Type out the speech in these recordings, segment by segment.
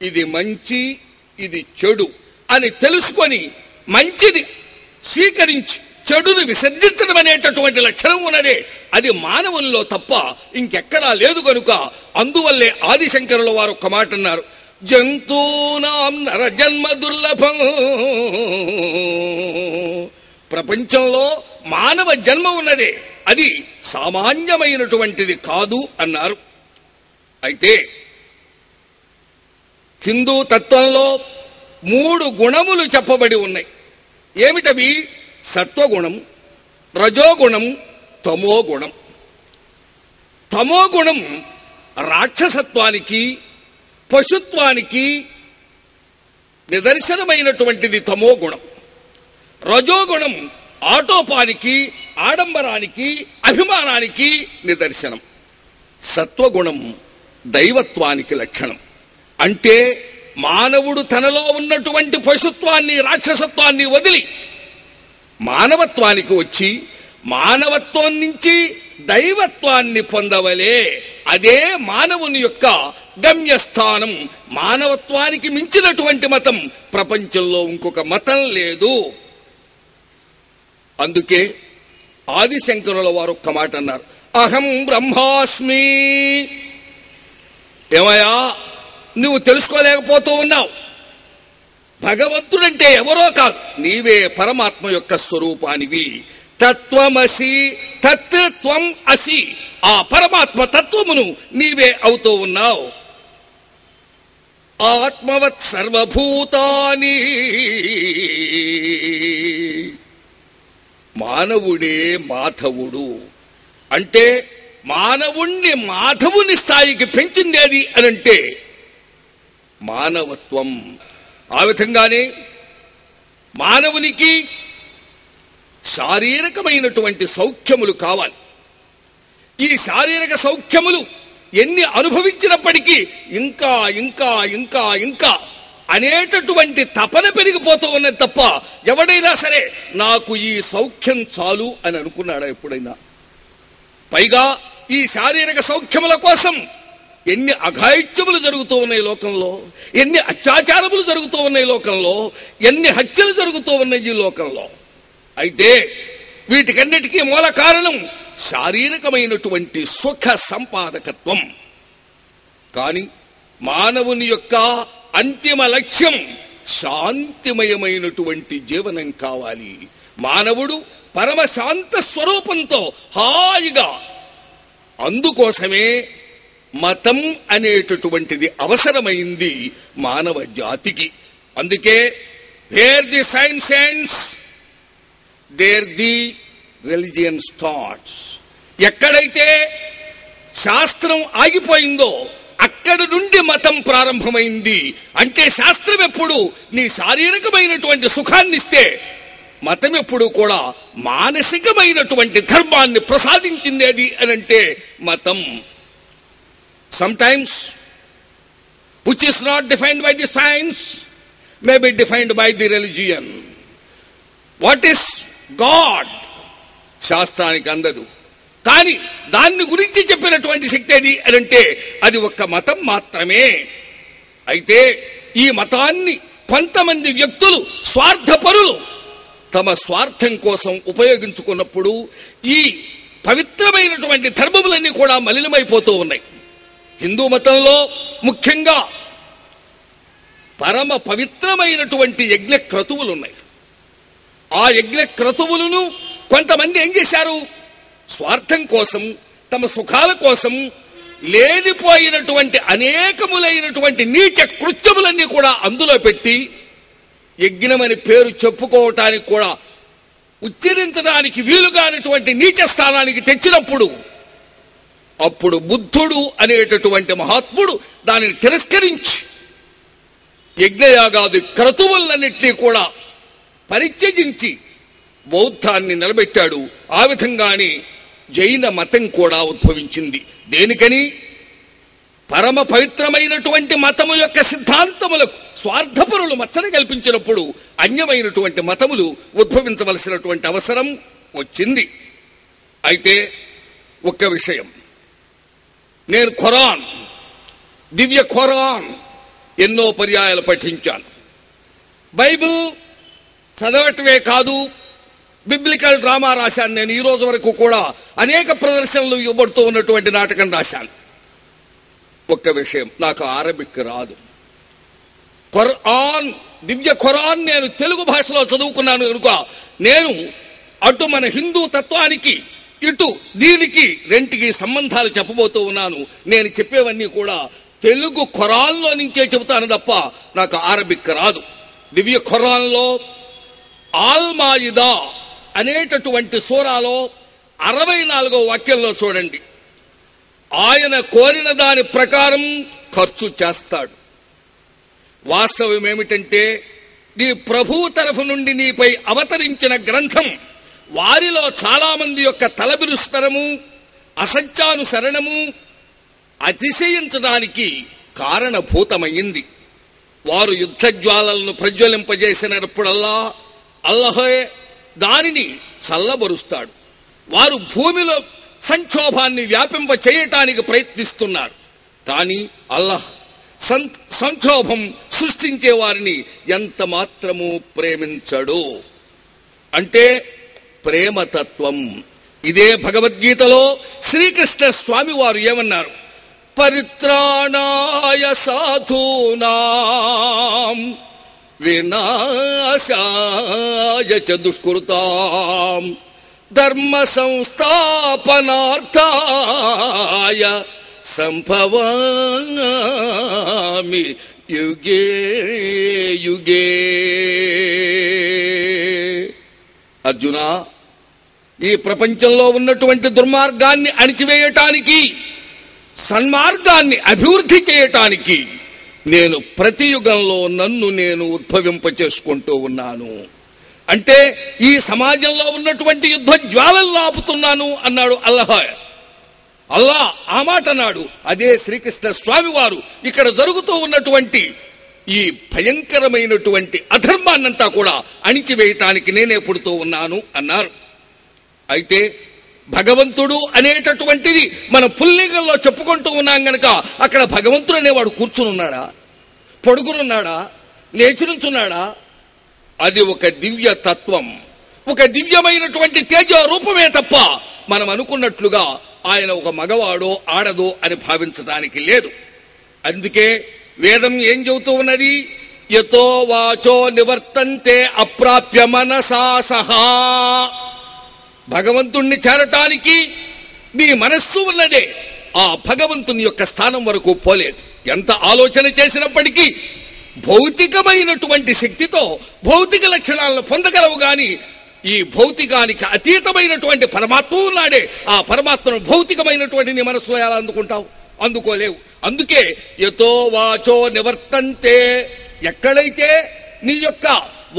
ఇది మంచి, ఇది చెడు అని తెలుసుకొని మంచిని స్వీకరించి చెడును విసర్జించడం అనేటటువంటి లక్షణం ఉన్నదే అది మానవుల్లో తప్ప ఇంకెక్కడా లేదు కనుక అందువల్లే ఆదిశంకరుల వారు ఒక మాట అన్నారు, జంతూనాం నరజన్మ దుర్లభం. ప్రపంచంలో మానవ జన్మ ఉన్నదే అది సామాన్యమైనటువంటిది కాదు అన్నారు. అయితే హిందూ తత్వంలో 3 గుణములు చెప్పబడి ఉన్నాయి. ఏమిటవి? సత్వగుణం, రజోగుణం, తమోగుణం. తమోగుణం రాక్షసత్వానికి, పశుత్వానికి నిదర్శనమైనటువంటిది తమోగుణం. రజోగుణం ఆటోపానికి, ఆడంబరానికి, అభిమానానికి నిదర్శనం. సత్వగుణం దైవత్వానికి లక్షణం. అంటే మానవుడు తనలో ఉన్నటువంటి పశుత్వాన్ని, రాక్షసత్వాన్ని వదిలి మానవత్వానికి వచ్చి మానవత్వం నుంచి దైవత్వాన్ని పొందవలే. అదే మానవుని యొక్క గమ్యస్థానం. మానవత్వానికి మించినటువంటి మతం ప్రపంచంలో ఇంకొక మతం లేదు. అందుకే ఆదిశంకరుల వారు ఒక్క మాట అన్నారు, అహం బ్రహ్మాస్మి. ఏమయ్యా, నువ్వు తెలుసుకోలేకపోతూ ఉన్నావు. భగవంతుడంటే ఎవరో కాదు, నీవే పరమాత్మ యొక్క స్వరూపానివి. తత్వమసి, తత్వం అసి. ఆ పరమాత్మ తత్వమును నీవే అవుతూ ఉన్నావు. ఆత్మవత్ సర్వభూతాని. మానవుడే మాధవుడు. అంటే మానవుణ్ణి మాధవుని స్థాయికి పెంచిందేది అనంటే మానవత్వం. ఆ విధంగానే మానవునికి శారీరకమైనటువంటి సౌఖ్యములు కావాలి. ఈ శారీరక సౌఖ్యములు ఎన్ని అనుభవించినప్పటికీ ఇంకా ఇంకా ఇంకా ఇంకా అనేటటువంటి తపన పెరిగిపోతూ ఉన్నది తప్ప ఎవడైనా సరే నాకు ఈ సౌఖ్యం చాలు అని అనుకున్నాడా ఎప్పుడైనా? పైగా ఈ శారీరక సౌఖ్యముల కోసం ఎన్ని అఘాయిత్యములు జరుగుతూ ఉన్నాయి లోకంలో, ఎన్ని అత్యాచారములు జరుగుతూ ఉన్నాయి లోకంలో, ఎన్ని హత్యలు జరుగుతూ ఉన్నాయి ఈ లోకంలో. అయితే వీటికన్నిటికీ మూల కారణం శారీరకమైనటువంటి సుఖ సంపాదకత్వం. కానీ మానవుని యొక్క అంతిమ లక్ష్యం శాంతిమయమైనటువంటి జీవనం కావాలి. మానవుడు పరమశాంత స్వరూపంతో హాయిగా, అందుకోసమే మతం అనేటటువంటిది అవసరమైంది మానవ జాతికి. అందుకే where the science ends there the religion starts. ఎక్కడైతే శాస్త్రం ఆగిపోయిందో అక్కడి నుండి మతం ప్రారంభమైంది. అంటే శాస్త్రం ఎప్పుడు నీ శారీరకమైనటువంటి సుఖాన్ని ఇస్తే, మతం ఎప్పుడు కూడా మానసికమైనటువంటి ధర్మాన్ని ప్రసాదించిందేది అనంటే మతం. Sometimes which is not defined by the science may be defined by the religion. What is God? శాస్త్రానికి అందదు. కానీ దాన్ని గురించి చెప్పినటువంటి శక్తి ఏది అనంటే అది ఒక్క మతం మాత్రమే. అయితే ఈ మతాన్ని కొంతమంది వ్యక్తులు, స్వార్థపరులు, తమ స్వార్థం కోసం ఉపయోగించుకున్నప్పుడు ఈ పవిత్రమైనటువంటి ధర్మములన్నీ కూడా మలినమైపోతూ ఉన్నాయి. హిందూ మతంలో ముఖ్యంగా పరమ పవిత్రమైనటువంటి యజ్ఞ క్రతువులు ఉన్నాయి. ఆ యజ్ఞ క్రతువులను కొంతమంది ఏం చేశారు? స్వార్థం కోసం, తమ సుఖాల కోసం లేనిపోయినటువంటి అనేకములైనటువంటి నీచ కృత్యములన్నీ కూడా అందులో పెట్టి యజ్ఞమని పేరు చెప్పుకోవటానికి కూడా ఉచ్చరించడానికి వీలుగానటువంటి నీచ స్థానానికి తెచ్చినప్పుడు అప్పుడు బుద్ధుడు అనేటటువంటి మహాత్ముడు దానిని తిరస్కరించి యజ్ఞయాగాది క్రతువులన్నింటినీ కూడా పరిత్యజించి బౌద్ధాన్ని నిలబెట్టాడు. ఆ విధంగానే జైన మతం కూడా ఉద్భవించింది. దేనికని? పరమ పవిత్రమైనటువంటి మతము యొక్క సిద్ధాంతములకు స్వార్థపరులు మచ్చని కల్పించినప్పుడు అన్యమైనటువంటి మతములు ఉద్భవించవలసినటువంటి అవసరం వచ్చింది. అయితే ఒక్క విషయం, నేను ఖురాన్, దివ్య ఖురాన్ ఎన్నో పర్యాయాలు పఠించాను. బైబిల్ చదవటమే కాదు, బిబ్లికల్ డ్రామా రాశాను. నేను ఈ రోజు వరకు కూడా అనేక ప్రదర్శనలు ఇవ్వబడుతూ ఉన్నటువంటి నాటకం రాశాను. ఒక్క విషయం, నాకు అరబిక్ రాదు. ఖురాన్, దివ్య ఖురాన్ నేను తెలుగు భాషలో చదువుకున్నాను కనుక నేను అటు మన హిందూ తత్వానికి ఇటు దీనికి రెంటికి సంబంధాలు చెప్పబోతూ ఉన్నాను. నేను చెప్పేవన్నీ కూడా తెలుగు ఖురాన్లో నుంచే చెబుతాను తప్ప నాకు అరబిక్ రాదు. దివ్య ఖురాన్లో ఆల్ మాయిదా అనేటటువంటి సూరాలో 64వ వాక్యంలో చూడండి, ఆయన కోరిన దాని ప్రకారం ఖర్చు చేస్తాడు. వాస్తవం ఏమిటంటే, నీ ప్రభువు తరఫు నుండి నీపై అవతరించిన గ్రంథం వారిలో చాలా మంది యొక్క తలబిరుస్తనము, అసత్యానుసరణము అతిశయించడానికి కారణభూతమైంది. వారు యుద్ధ జ్వాలలను ప్రజ్వలింపజేసినప్పుడల్లా అల్లహే దానిని చల్లబరుస్తాడు. వారు భూమిలో సంక్షోభాన్ని వ్యాపింప చేయటానికి ప్రయత్నిస్తున్నారు, కానీ అల్లాహ్ సంక్షోభం సృష్టించే వారిని ఎంత మాత్రము ప్రేమించడు. అంటే ప్రేమతత్వం. ఇదే భగవద్గీతలో శ్రీకృష్ణ స్వామి వారు ఏమన్నారు? పరిత్రాణాయ సాధూనాం వినాశాయ చ దుష్కృతాం ధర్మ సంస్థాపనార్థాయ సంభవామి యుగే యుగే. అర్జున, ఈ ప్రపంచంలో ఉన్నటువంటి దుర్మార్గాన్ని అణిచివేయటానికి, సన్మార్గాన్ని అభివృద్ధి చేయటానికి నేను ప్రతి యుగంలో నన్ను నేను ఉద్భవింప చేసుకుంటూ ఉన్నాను. అంటే ఈ సమాజంలో ఉన్నటువంటి యుద్ధ జ్వాలలను ఆపుతున్నాను అన్నాడు అల్లాహ్. అల్లా ఆ మాట అన్నాడు. అదే శ్రీకృష్ణ స్వామి వారు ఇక్కడ జరుగుతూ ఉన్నటువంటి ఈ భయంకరమైనటువంటి అధర్మాన్నంతా కూడా అణిచివేయటానికి నేనే పుడుతూ ఉన్నాను అన్నారు. అయితే భగవంతుడు అనేటటువంటిది మన పుల్లింగంలో చెప్పుకుంటూ ఉన్నాం గనక అక్కడ భగవంతుడు అనేవాడు కూర్చుని ఉన్నాడా, పడుకునున్నాడా, లేచినుంచున్నాడా? అది ఒక దివ్య తత్వం, ఒక దివ్యమైనటువంటి తేజ రూపమే తప్ప మనం అనుకున్నట్లుగా ఆయన ఒక మగవాడో ఆడదో అని భావించడానికి లేదు. అందుకే వేదం ఏం చెబుతూ ఉన్నది? యతో వాచో నివర్తంతే అప్రాప్య మనసా సహా. భగవంతుణ్ణి చేరటానికి నీ మనస్సు ఉన్నదే, ఆ భగవంతుని యొక్క స్థానం వరకు పోలేదు. ఎంత ఆలోచన చేసినప్పటికీ భౌతికమైనటువంటి శక్తితో భౌతిక లక్షణాలను పొందగలవు గాని ఈ భౌతికానికి అతీతమైనటువంటి పరమాత్మ ఉన్నాడే, ఆ పరమాత్మను భౌతికమైనటువంటి నీ మనసులో ఎలా అందుకుంటావు? అందుకోలేవు. అందుకే యతో వాచో నివర్తంతే, ఎక్కడైతే నీ యొక్క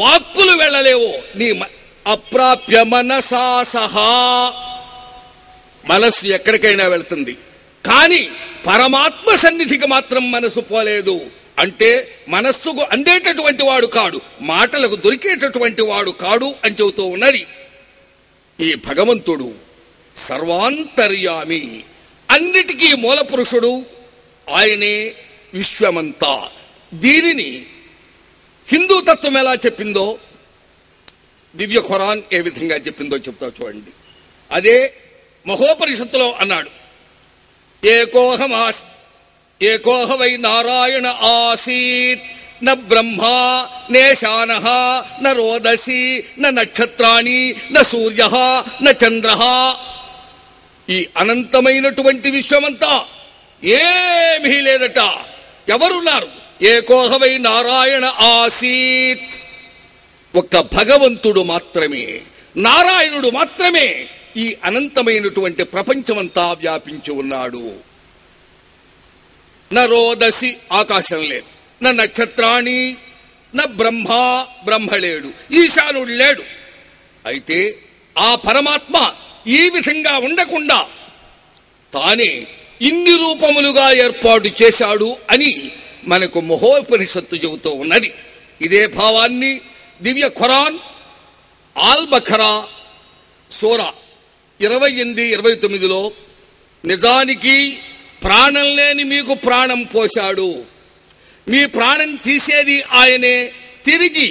వాక్కులు వెళ్ళలేవో నీ అప్రాప్య మనసా సహా. మనస్సు ఎక్కడికైనా వెళ్తుంది, కానీ పరమాత్మ సన్నిధికి మాత్రం మనసు పోలేదు. అంటే మనస్సుకు అందేటటువంటి వాడు కాడు, మాటలకు దొరికేటటువంటి వాడు కాడు అని చెబుతూ ఉన్నది. ఈ భగవంతుడు సర్వాంతర్యామి, అన్నిటికీ మూల పురుషుడు, ఆయనే విశ్వమంతా. దీనిని హిందూ తత్వం ఎలా చెప్పిందో, దివ్య ఖురాన్ ఏ విధంగా చెప్పిందో చెప్తా చూడండి. అదే మహోపనిషత్తులో అన్నాడు, ఏకోహ వై నారాయణ ఆసీత్ న బ్రహ్మ నేశానః న రోదసి న నక్షత్రాణి న సూర్య న చంద్ర. ఈ అనంతమైనటువంటి విశ్వమంతా ఏమీ లేదట. ఎవరున్నారు? ఏకోహ వై నారాయణ ఆసీత్, ఒక్క భగవంతుడు మాత్రమే, నారాయణుడు మాత్రమే ఈ అనంతమైనటువంటి ప్రపంచమంతా వ్యాపించి ఉన్నాడు. న రోదసి, ఆకాశం లేదు, న నక్షత్రాణి, న బ్రహ్మ, బ్రహ్మ లేడు, ఈశానుడు లేడు. అయితే ఆ పరమాత్మ ఈ విధంగా ఉండకుండా తానే ఇన్ని రూపములుగా ఏర్పాటు చేశాడు అని మనకు మహోపనిషత్తు చెబుతూ ఉన్నది. ఇదే భావాన్ని దివ్య ఖురాన్ ఆల్ బఖరా సూరా 28-29లో నిజానికి ప్రాణం లేని మీకు ప్రాణం పోశాడు, మీ ప్రాణం తీసేది ఆయనే, తిరిగి